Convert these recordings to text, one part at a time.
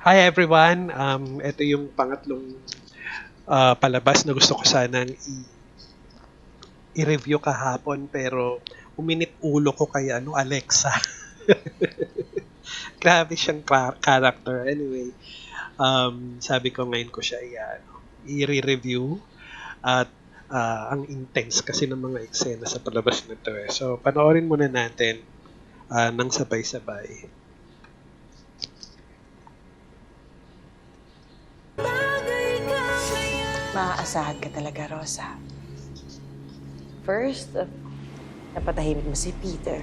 Hi everyone. Ito yung pangatlong palabas na gusto ko sanang i-review kahapon pero uminit ulo ko kay Alexa. Grabe siyang character. Anyway, sabi ko ngayon ko siya i-review at ang intense kasi ng mga eksena sa palabas na to. So, panoorin muna natin nang sabay-sabay. Maaasahan ka talaga, Rosa. First, napatahimik mo si Peter.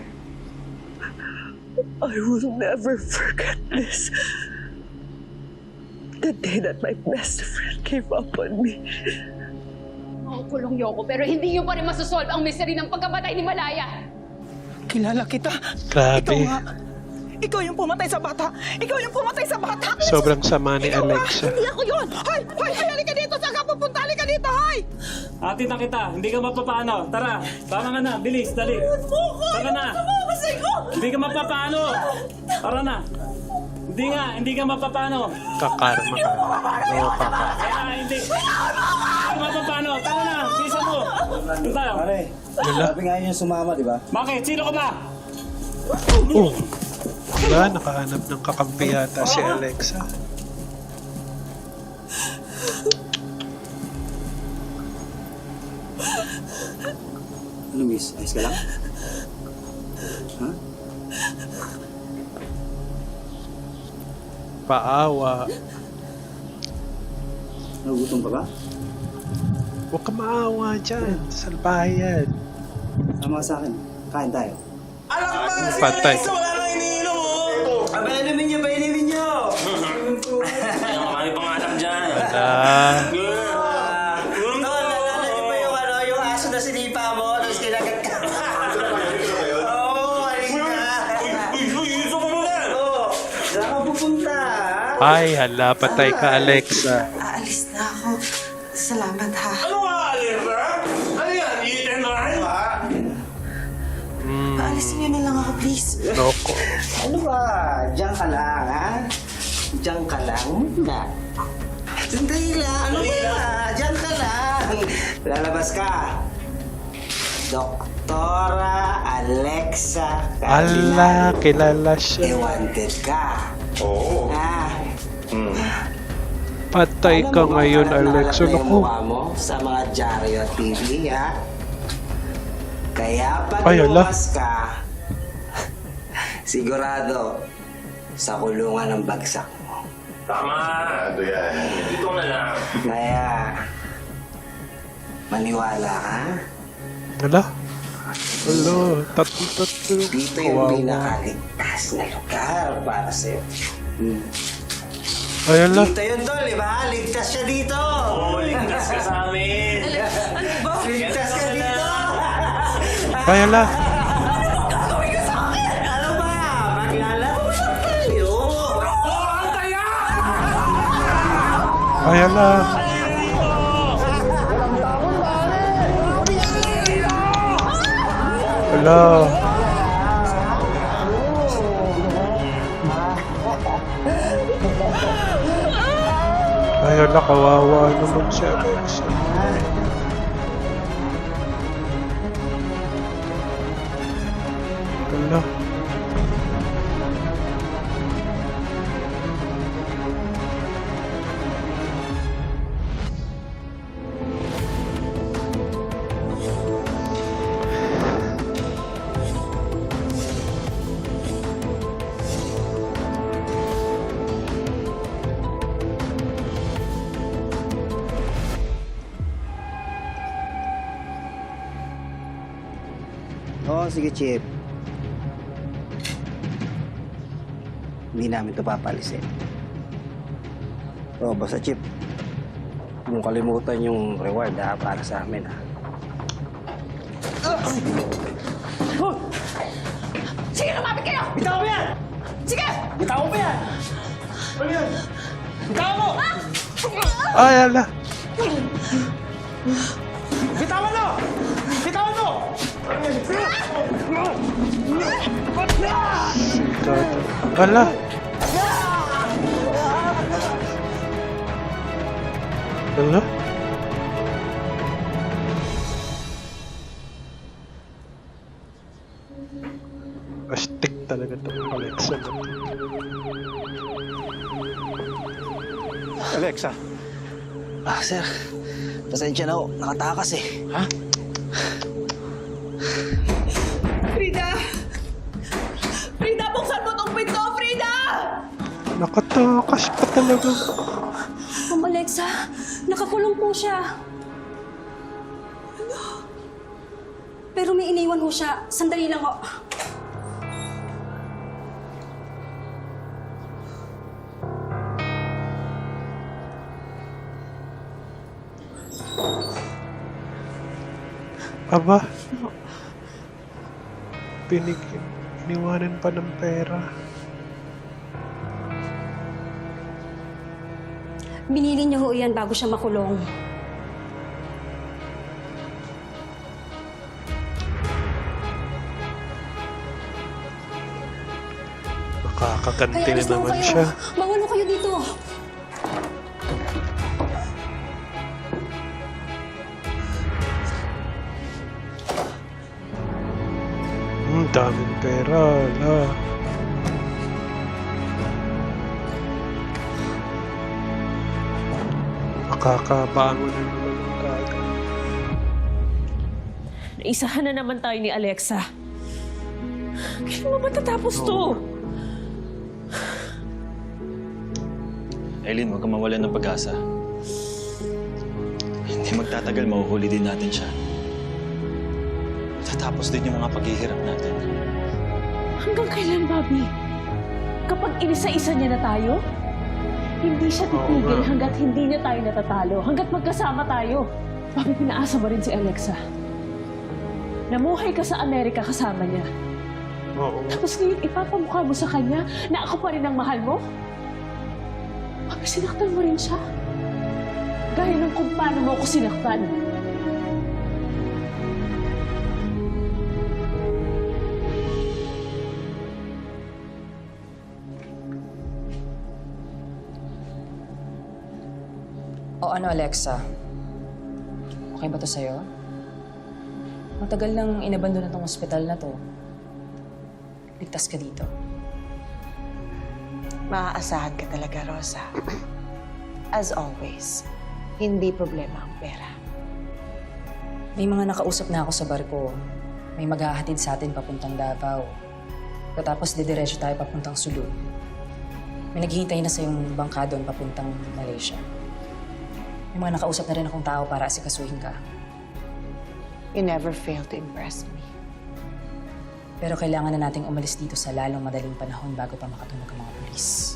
I will never forget this. The day that my best friend gave up on me. Makukulong niyo ako pero hindi niyo pa rin masosolve ang mystery ng pagkamatay ni Malaya. Kilala kita. Grabe. Ikaw nga. Ikaw yung pumatay sa bata. Ikaw yung pumatay sa bata. Sobrang sama ni Ikaw Alexa. Hindi ako yun. Hoy! Hoy! Halika dito! Saan ka pupunta? Halika dito! Hoy! Atid na kita, hindi ka mapapaano. Tara, tama ka na, bilis, dali. Tara na. Hindi ka mapapaano. Tara na. Hindi ka mapapaano. Kakarma ka. Oo, kaka. Tara, hindi ka mapapaano. Tara na, bisa mo. Doon tayo. Pare, sabi nga yun yung sumama, di ba? Bakit? Sino ka ba? Oh. Wala, nakahanap ng kakampi yata si Alexa. Ano, miss? Ayos ka lang? Ha? Paawa. Nagugutom pa ba? Huwag ka maawa dyan. Salbayan. Sama ka sa akin. Kain tayo. Patay. Painimin niyo! Painimin niyo! Ano pangalan dyan? Naalala niyo ba yung aso na sinipa mo? Tapos kinagat ka? Oo, halika! Oo, saan ka pupunta? Ay, hala, patay ka, Alexa. Aalis na ako. Salamat, ha? Ano nga, Alera? Ano yan? Eat and run? Paalisin niyo na lang ako, please. Loko. Ano ba? Diyan ka lang, ha? Diyan ka lang muna. Sandali lang. Ano ba? Diyan ka lang. Lalabas ka. Doktora Alexa Ala, Cardinal. kilala siya. Wanted ka. Oo. Patay ka ngayon, Alexa. Naku. Naku. Mo sa mga dyaryo at TV, ha? Kaya pag Ay, ala. lumas ka, sigurado sa kulungan ng bagsak mo. Tama. Ano yan? Dito na lang. Kaya, maniwala ka. Hala. Hala, tatlo. Dito yung Kawawa. pinakaligtas na lugar para sa'yo. Ay, hala. Dito yun, tol, di ba? Ligtas siya dito. Oo, ligtas ka sa amin. Ligtas ka dito. Ay, hala. Ano ba? Maglalaro na tayo. Ay, hala. Hala. Ay, hala, kawawa naman si Alexa. Hala. Oo, sige, Chip. Hindi namin ito papalisin. Oo, basta, Chip. Huwag mong kalimutan yung reward, ha, para sa amin, ha. Sige, lumapit kayo! Bitaw mo yan! Sige! Bitaw mo yan! Ano yan? Bitaw mo! Ay, hala. Bitawan mo! Bitawan mo! Hala. Ano? Astig talaga itong Alexa na to. Alexa, Sir. Pasensya na ho. Nakatakas eh. ha? Frida! Frida, buksan mo tong pinto! Frida! Nakatakas pa talaga. Ma'am Alexa, nakakulong po siya. Pero may iniwan ho siya. Sandali lang ho. Aba. Iniwanan pa ng pera. Binili niyo ho yan bago siya makulong. Nakakaganti Kaya na alis na ho naman kayo. siya. Bawal ho kayo dito. Daming pera. Ala. Nakakabangon na naman yung gaga. Naisahan na naman tayo ni Alexa. Kailan mo matatapos to? Eileen, huwag kang mawalan ng pag-asa. Hindi magtatagal, mahuhuli din natin siya. Tatapos din yung mga paghihirap natin. Hanggang kailan, Bobby? Kapag inisa-isa niya na tayo, hindi siya titigil nga. hanggat hindi niya tayo natatalo, hanggat magkasama tayo. Bobby, pinaasa mo rin si Alexa. Namuhay ka sa Amerika kasama niya. Oo. Tapos ngayon, ipapamukha mo sa kanya na ako pa rin ang mahal mo? Bobby, sinaktan mo rin siya. Gaya ng kung paano mo ako sinaktan. O ano, Alexa? Okay ba to sa'yo? Matagal nang inabando na tong ospital na to. Ligtas ka dito. Maaasahan ka talaga, Rosa. As always, hindi problema ang pera. May mga nakausap na ako sa barko. May maghahatid sa atin papuntang Davao. Tapos didiretso tayo papuntang Sulu. May naghihintay na sa yung bangka doon papuntang Malaysia. May mga nakausap na rin akong tao para asikasuhin ka. You never fail to impress me. Pero kailangan na nating umalis dito sa lalong madaling panahon bago pa makatunog ang mga pulis.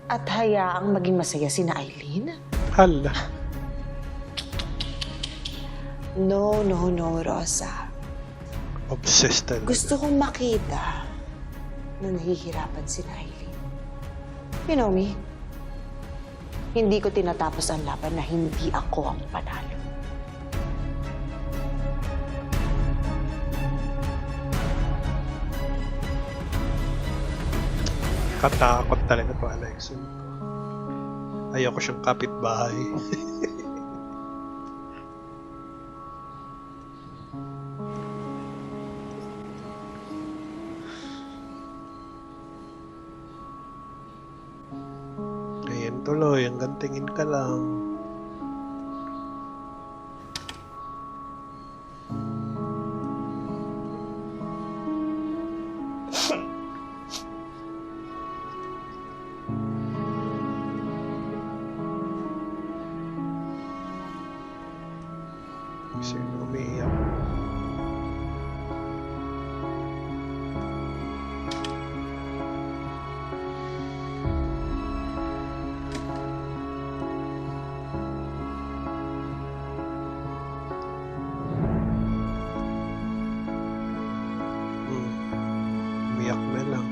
At hayaang maging masaya si na Eileen? Hala. No, Rosa. Obsessed talaga. Gusto kong makita na nahihirapan si na Eileen. You know me? Hindi ko tinatapos ang laban na hindi ako ang panalo. Katakot talaga to, Alexa. Ayoko siyang kapitbahay. Ayan tuloy, hanggang tingin ka lang. Sino umiiyak? Umiyak na lang.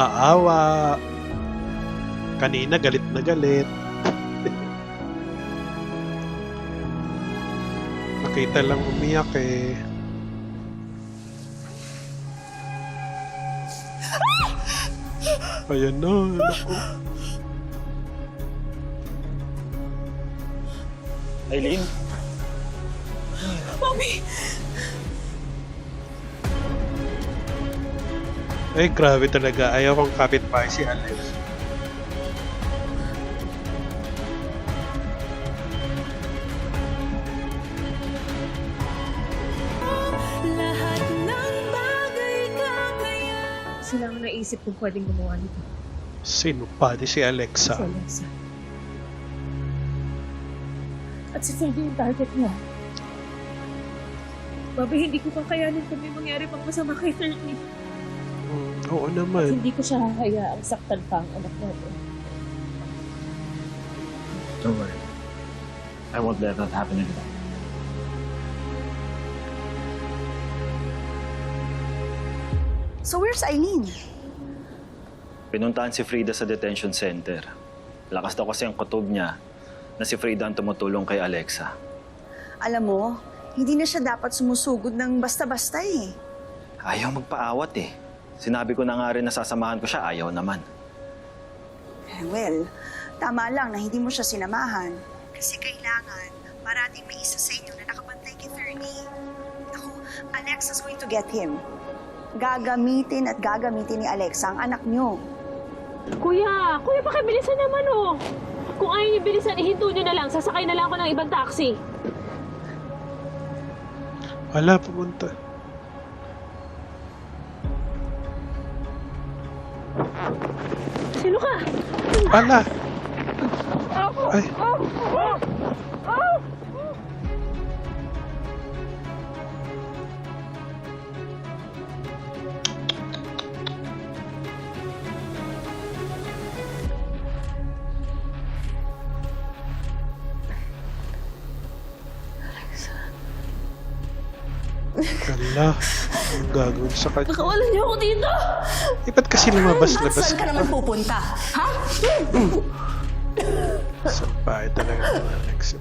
aawa. Kanina galit na galit. Nakita lang umiyak eh. Ayan na, naku. Aileen, Mommy! Ay, grabe talaga. Ayaw kong kapitbahay si Alex. Sila ang naisip kong pwedeng gumawa nito. Sino pa? Di si Alexa. Si Alexa. At si Ferdy yung target niya. Bobby, hindi ko kakayanin kung may mangyari pang masama kay Ferdy. Oo naman. Hindi ko siya hahayaang saktan pa ang anak natin. don't worry. I won't let that happen again. So where's Aileen? Pinuntahan si Frida sa detention center. Lakas daw kasi ang kutob niya na si Frida ang tumutulong kay Alexa. Alam mo, hindi na siya dapat sumusugod ng basta-basta eh. Ayaw magpaawat eh. Sinabi ko na nga rin na sasamahan ko siya, ayaw naman. Well, tama lang na hindi mo siya sinamahan. Kasi kailangan parating may isa sa inyo na nakabantay kay Fernie. Ako, Alexa's going to get him. Gagamitin at gagamitin ni Alexa ang anak niyo. Kuya, pakibilisan naman oh. Kung ayaw niyo bilisan, ihinto niyo na lang. Sasakay na lang ako ng ibang taxi. Wala, pumunta. Sino ka? Wala. Ay. Kala, ang gagawin sa kanya. Nakawalan niyo ako dito! Eh, ba't kasi lumabas-labas Saan ka naman pupunta? Ha? Sampay talaga ng Alex.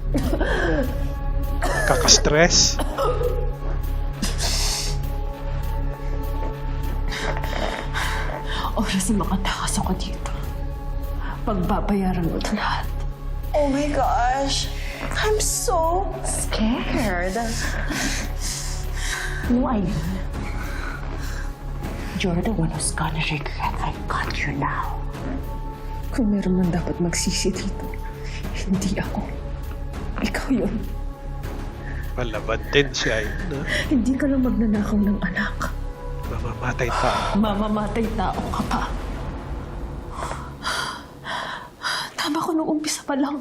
Kaka-stress. Oras na makatakas ako dito. Pagbabayaran mo ito lahat. Oh my gosh. I'm so scared. No, Aileen. You're the one who's gonna regret I got you now. Kung meron man dapat magsisi dito, hindi ako. Ikaw yun. Malaban din si Aina. Hindi ka lang magnanakaw ng anak. Mamamatay tao. Mamamatay tao ka pa. Tama ko nung umpisa pa lang.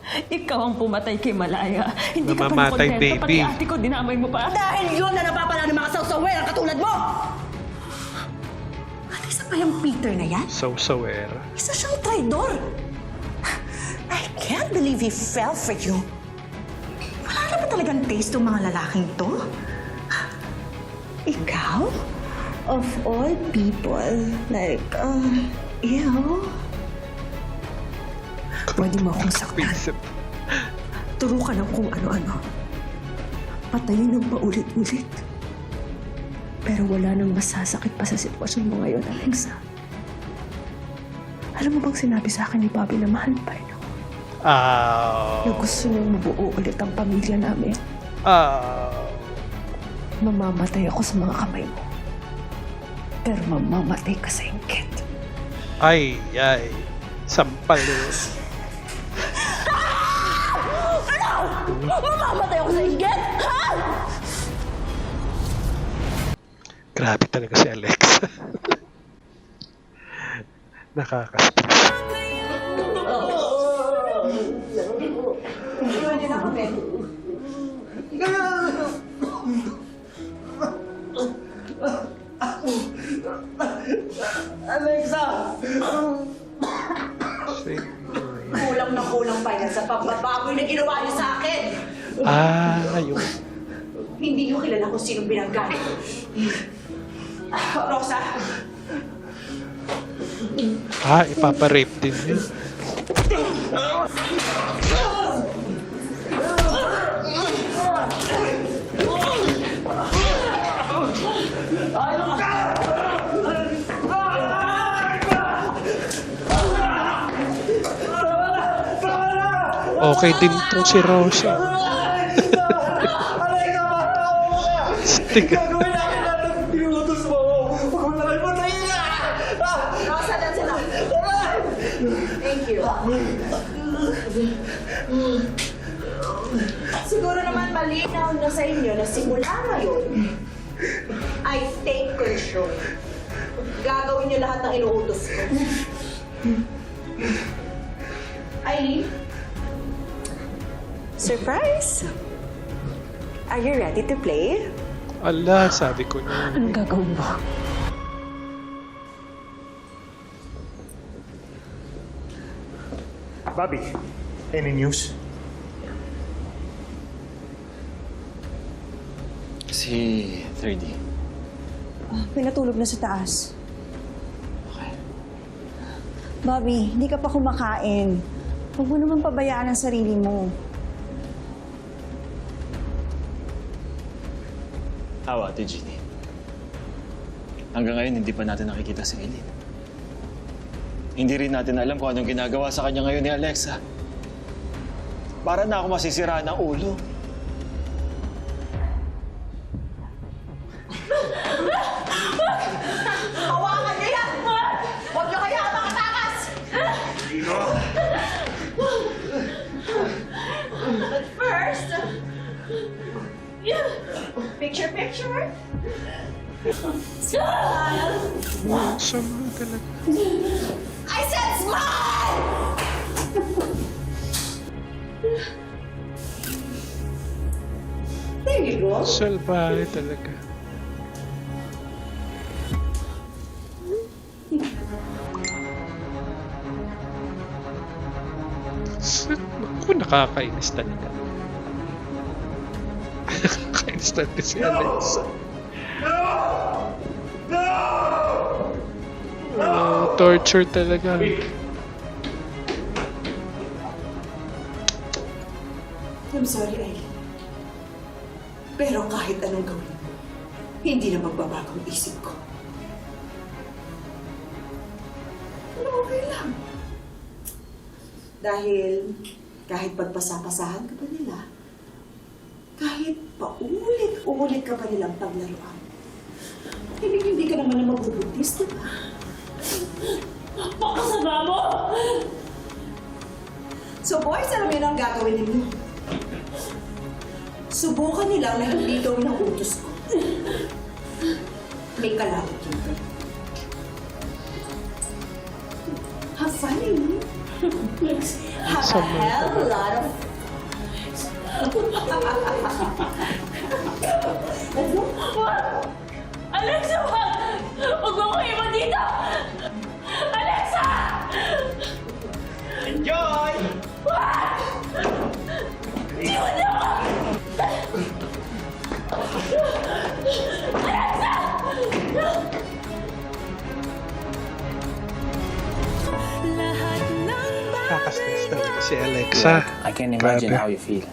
Ikaw ang pumatay kay Malaya. Hindi ka pa Namamatay, nakontento. baby. Pati ate ko, dinamay mo pa. Dahil yun na napapala ng mga sawsawer katulad mo! At isa pa yung Peter na yan? So-saware. Isa siyang traidor. I can't believe he fell for you. Wala na ba talagang taste ng mga lalaking to? Ikaw? Of all people, like, ew. Pwede mo akong saktan. Isip. Turo ka ng kung ano-ano. Patayin ng paulit-ulit. Pero wala nang masasakit pa sa sitwasyon mo ngayon, Alexa. Alam mo bang sinabi sa akin ni Bobby na mahal pa rin ako? Na gusto niyang mabuo ulit ang pamilya namin. Mamamatay ako sa mga kamay mo. Pero mamamatay ka sa inggit. Ay. Sampal. Mamamatay ako sa inggit! Ha? Grabe talaga si Alex. Nakaka-stress. Alexa! Kulang na kulang pa yan sa pagbababoy na ginawa niyo sa akin. Yung Hindi niyo kilala kung sinong binangga. Rosa? Ipaparape din yun. Okay din to si Rosa. Stick. Rosa, that's enough. Thank you. Siguro naman malinaw na sa inyo na simula ngayon, I take control. Gagawin niyo lahat ng inuutos ko. Eileen? Surprise! Are you ready to play? Ala, sabi ko na. Anong gagawin mo? Bobby, any news? Si 3D. Pinatulog na sa taas. Bobby, hindi ka pa kumakain. Huwag mo naman pabayaan ang sarili mo. How, Ate Jeannie? Hanggang ngayon, hindi pa natin nakikita si Eileen. Hindi rin natin alam kung anong ginagawa sa kanya ngayon ni Alexa. Para na ako masisira ng ulo. Hawakan niyo yan! Huwag niyo kaya makatakas! But first, picture. Smile! Sama talaga. I said smile! There you go. Salbahe talaga. Naku, nakakainis talaga. Nakakainis talaga si Alexa. Torture talaga. I'm sorry, Eileen. Pero kahit anong gawin mo, hindi na magbabago ang isip ko. Pero okay lang. Dahil kahit pagpasapasahan ka pa nila, kahit paulit-ulit ka pa nilang paglaruan, hindi ka naman na magbubuntis, di ba? Pakasama mo! So boys, alam niyo na ang gagawin ninyo. Subukan nilang na hindi gawin ang utos ko. May kalawat yun. Have fun, eh? Have a hell of a lot of Let's go. Alexa, wag! Huwag mo ko iwan dito! Alexa! Enjoy! Wag! Iwan niyo ako! Alexa! Nakakastres talaga si Alexa. I can imagine Grabe. how you feel.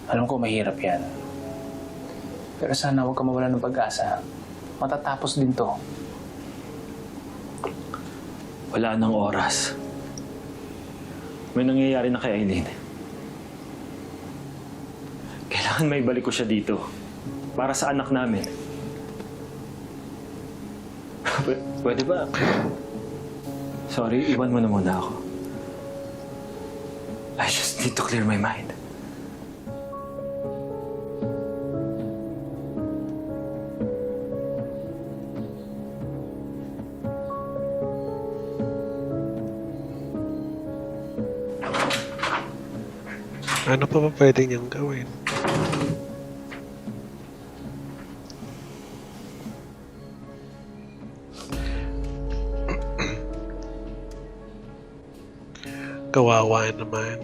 Alam ko mahirap yan. Pero sana huwag ka mawala ng pag-asa. Matatapos din to. Wala nang oras. May nangyayari na kay Eileen. Kailangan may balik ko siya dito. Para sa anak namin. Pwede ba? Sorry, iwan mo na muna ako. I just need to clear my mind. Ano pa ba pwede niyang gawin? Kawawa naman.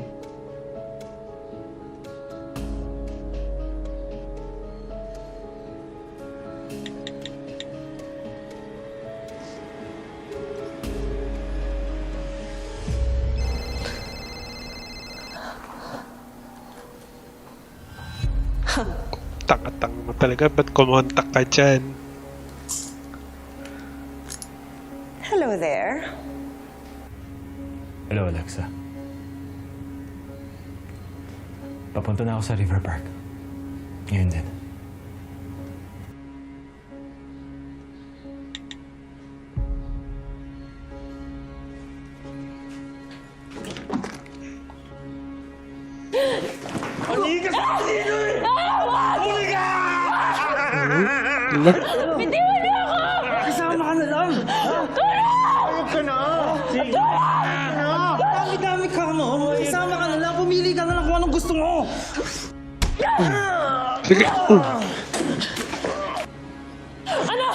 Tanga-tanga mo talaga. Ba't kumontak ka dyan? Hello there. Hello, Alexa. Papunta na ako sa River Park. Ngayon din. Kasama ka na lang! Ayok ka na! Dami-dami ka mo! Kasama ka na lang! Pumili ka na lang kung anong gusto mo! Sige. Ano?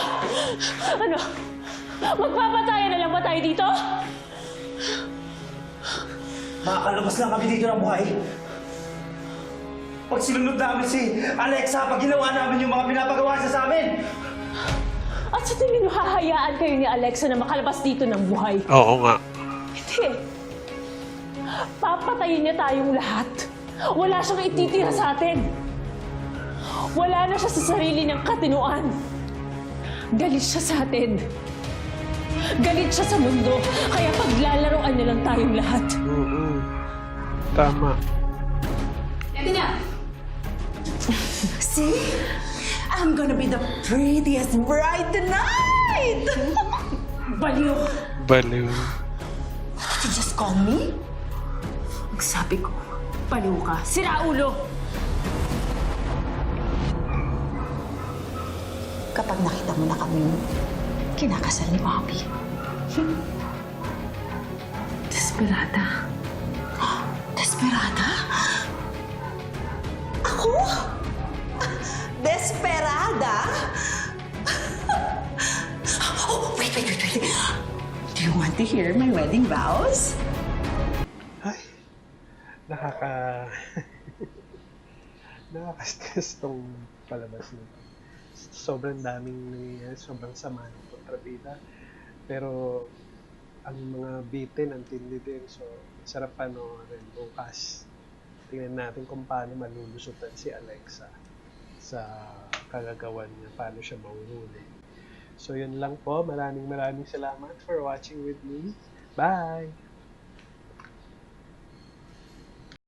Magpapatayan na lang ba tayo dito? Makakalabas lang kami dito ng buhay. Pag sinunod namin si Alexa, pag ginawa namin yung mga pinapagawa siya sa amin! At sa tingin nyo, hahayaan kayo ni Alexa na makalabas dito ng buhay? Oo nga. Hindi. Papatayin niya tayong lahat. Wala siyang ititira sa atin. Wala na siya sa sarili ng katinuan. Galit siya sa atin. Galit siya sa mundo. Kaya paglalaroan niya lang tayong lahat. Tama. Eto na! See? I'm gonna be the prettiest bride tonight! Baliw! Baliw. You just call me? Sabi ko, baliw ka. Sira ulo! Kapag nakita mo na kami kinakasal ni Bobby. Desperada. Desperada? Ako? Desperada? Oh, wait. Do you want to hear my wedding vows? Ay, nakaka-stress tong palabas nito. Sobrang daming nangyayari, sobrang sama ng kontrabida. Pero ang mga bitin, ang tindi din. So, sarap panoorin bukas. Tingnan natin kung paano malulusutan si Alexa sa kagagawan niya, paano siya mahuhuli. So, yun lang po. Maraming salamat for watching with me. Bye!